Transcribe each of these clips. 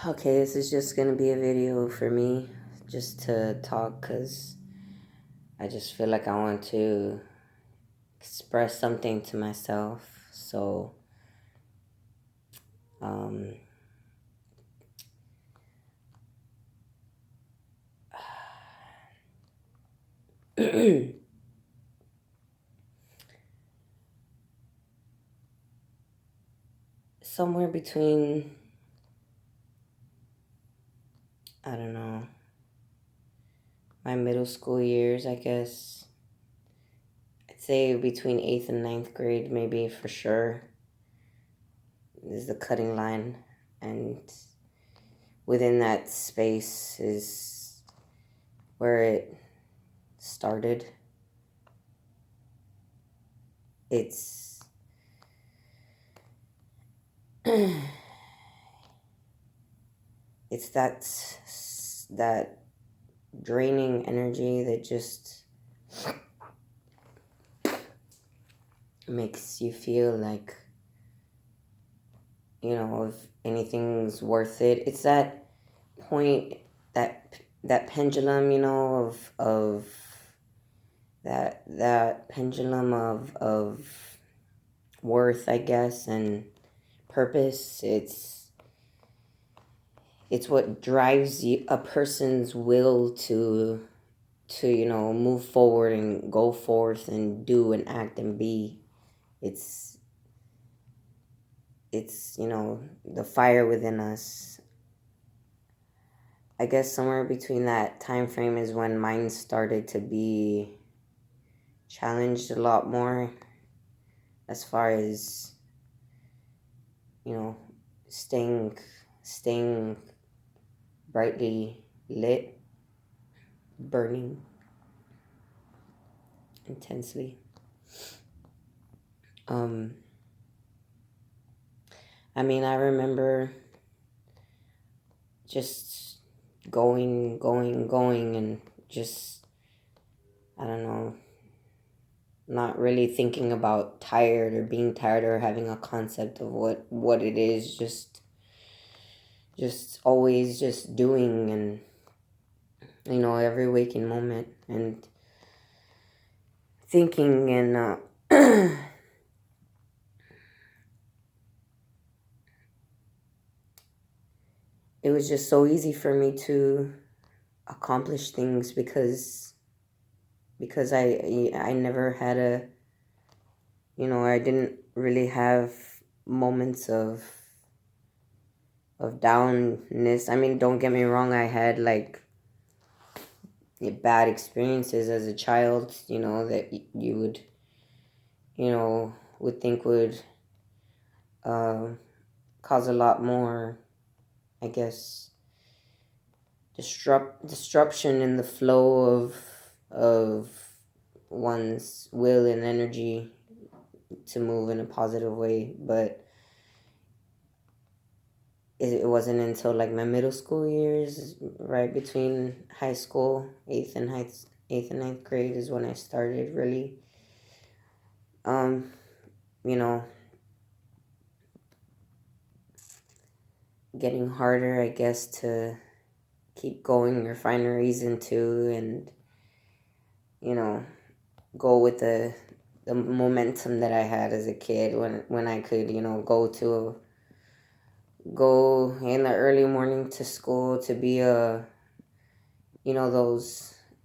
Okay, this is just gonna be a video for me, just to talk, because I just feel like I want to express something to myself. So, um, somewhere between, I don't know, my middle school years, I guess. I'd say between 8th and ninth grade, maybe for sure, is the cutting line. And within that space is where it started. It's it's that draining energy that just makes you feel like, if anything's worth it. It's that point, that pendulum, of that pendulum of worth, I guess, and purpose. It's what drives a person's will to move forward and go forth and do and act and be. It's the fire within us. I guess somewhere between that time frame is when mine started to be challenged a lot more, as far as staying brightly lit, burning intensely. I remember just going, and just, I don't know, not really thinking about tired or being tired or having a concept of what it is, just always just doing, and every waking moment, and thinking, and it was just so easy for me to accomplish things because I never had I didn't really have moments of downness. Don't get me wrong, I had like bad experiences as a child, that you would think would uh, cause a lot more, I guess, disruption in the flow of one's will and energy to move in a positive way. But it wasn't until like my middle school years, right between high school, eighth and ninth grade, is when I started really, you know, getting harder, I guess, to keep going or find a reason to, and go with the momentum that I had as a kid, when I could go in the early morning to school to be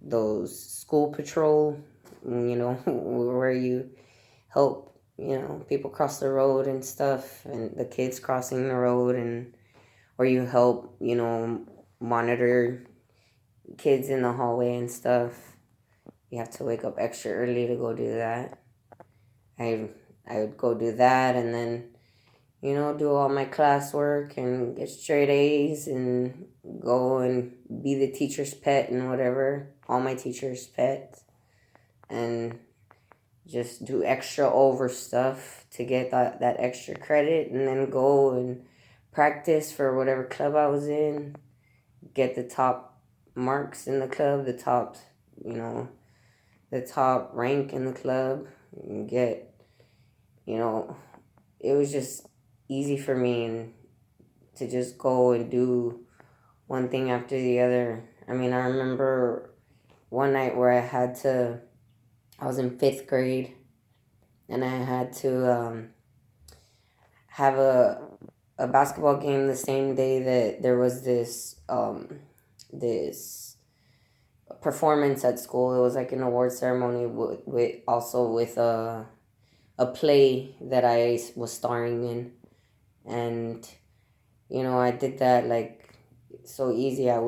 those school patrol, where you help people cross the road and stuff, and the kids crossing the road, and or you help monitor kids in the hallway and stuff. You have to wake up extra early to go do that. I would go do that, and then do all my classwork and get straight A's, and go and be the teacher's pet and whatever, all my teacher's pets, and just do extra over stuff to get that extra credit, and then go and practice for whatever club I was in, get the top marks in the club, the top rank in the club, and get, it was just easy for me, and to just go and do one thing after the other. I mean, I remember one night where I was in fifth grade, and I had to have a basketball game the same day that there was this performance at school. It was like an award ceremony with also with a play that I was starring in, and I did that like so easy. I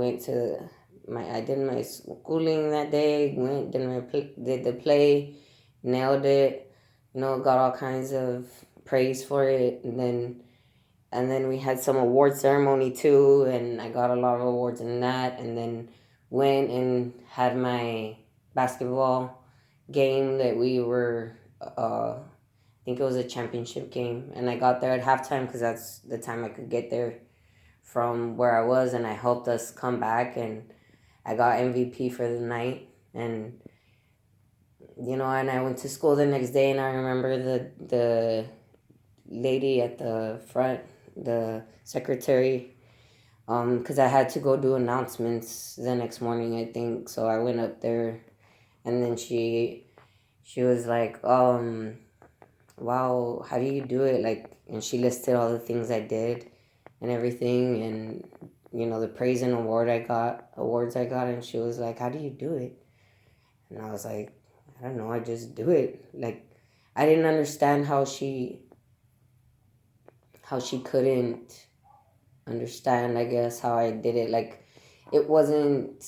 did my schooling that day. Did the play, nailed it. Got all kinds of praise for it, and then we had some award ceremony too, and I got a lot of awards in that, and then went and had my basketball game that we were I think it was a championship game, and I got there at halftime because that's the time I could get there from where I was, and I helped us come back, and I got MVP for the night, and and I went to school the next day, and I remember the lady at the front, the secretary, because I had to go do announcements the next morning, I think, so I went up there, and then she was like, wow, how do you do it? Like, and she listed all the things I did and everything, and the praise and awards I got, and she was like, how do you do it? And I was like, I don't know, I just do it. Like, I didn't understand how she couldn't understand, I guess, how I did it. Like, it wasn't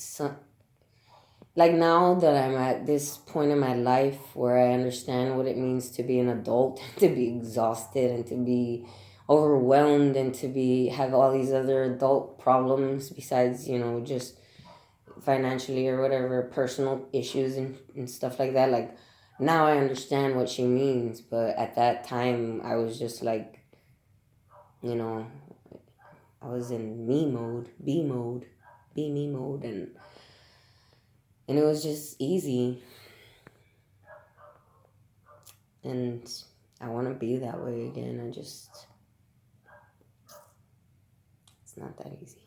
like, now that I'm at this point in my life where I understand what it means to be an adult, to be exhausted and to be overwhelmed and to be have all these other adult problems besides, just financially or whatever, personal issues and stuff like that. Like, now I understand what she means, but at that time I was just like, you know, I was in me mode, be me mode, and it was just easy. And I want to be that way again. It's not that easy.